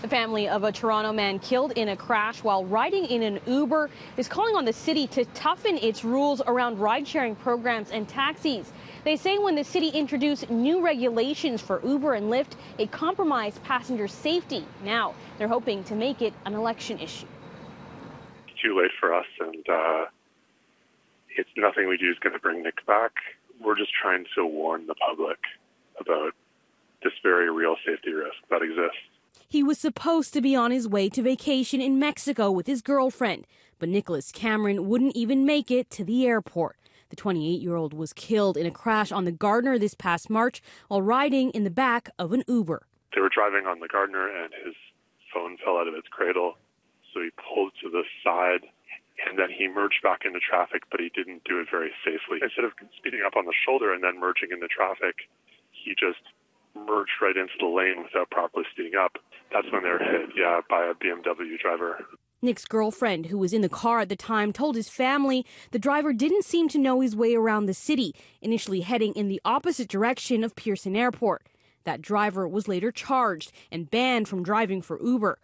The family of a Toronto man killed in a crash while riding in an Uber is calling on the city to toughen its rules around ride-sharing programs and taxis. They say when the city introduced new regulations for Uber and Lyft, it compromised passenger safety. Now they're hoping to make it an election issue. It's too late for us, and it's nothing we do is going to bring Nick back. We're just trying to warn the public about this very real safety risk that exists. He was supposed to be on his way to vacation in Mexico with his girlfriend, but Nicholas Cameron wouldn't even make it to the airport. The 28-year-old was killed in a crash on the Gardiner this past March while riding in the back of an Uber. They were driving on the Gardiner and his phone fell out of its cradle, so he pulled to the side and then he merged back into traffic, but he didn't do it very safely. Instead of speeding up on the shoulder and then merging into traffic, he just merged right into the lane without properly speeding up. That's when they were hit, by a BMW driver. Nick's girlfriend, who was in the car at the time, told his family the driver didn't seem to know his way around the city, initially heading in the opposite direction of Pearson Airport. That driver was later charged and banned from driving for Uber.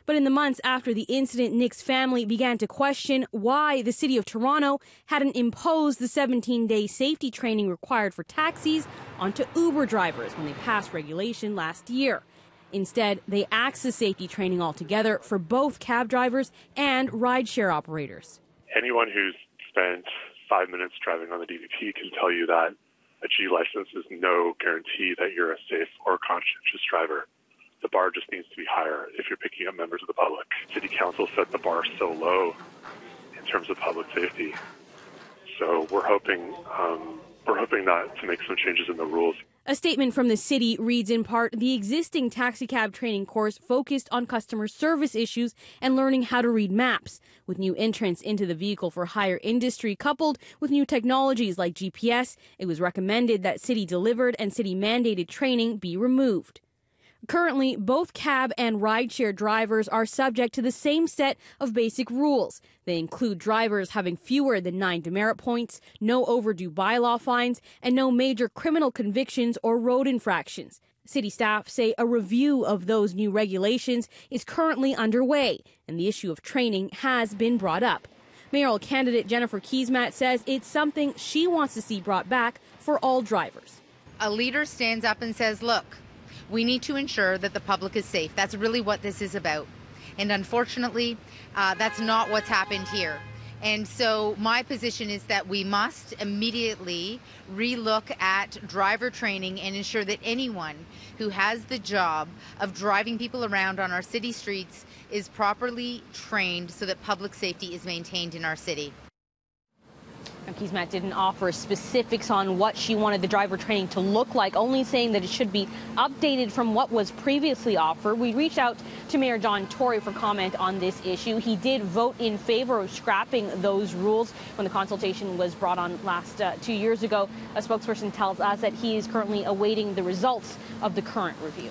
But in the months after the incident, Nick's family began to question why the city of Toronto hadn't imposed the 17-day safety training required for taxis onto Uber drivers when they passed regulation last year. Instead, they axed the safety training altogether for both cab drivers and rideshare operators. Anyone who's spent 5 minutes driving on the DVP can tell you that a G license is no guarantee that you're a safe or conscientious driver. The bar just needs to be higher if you're picking up members of the public. City Council set the bar so low in terms of public safety. So we're hoping that to make some changes in the rules. A statement from the city reads in part, the existing taxicab training course focused on customer service issues and learning how to read maps. With new entrants into the vehicle for hire industry coupled with new technologies like GPS, it was recommended that city-delivered and city-mandated training be removed. Currently, both cab and rideshare drivers are subject to the same set of basic rules. They include drivers having fewer than 9 demerit points, no overdue bylaw fines, and no major criminal convictions or road infractions. City staff say a review of those new regulations is currently underway, and the issue of training has been brought up. Mayoral candidate Jennifer Keesmaat says it's something she wants to see brought back for all drivers. A leader stands up and says, look, we need to ensure that the public is safe. That's really what this is about. And unfortunately, that's not what's happened here. And so my position is that we must immediately relook at driver training and ensure that anyone who has the job of driving people around on our city streets is properly trained so that public safety is maintained in our city. Keesmaat didn't offer specifics on what she wanted the driver training to look like, only saying that it should be updated from what was previously offered. We reached out to Mayor John Tory for comment on this issue. He did vote in favor of scrapping those rules when the consultation was brought on last 2 years ago. A spokesperson tells us that he is currently awaiting the results of the current review.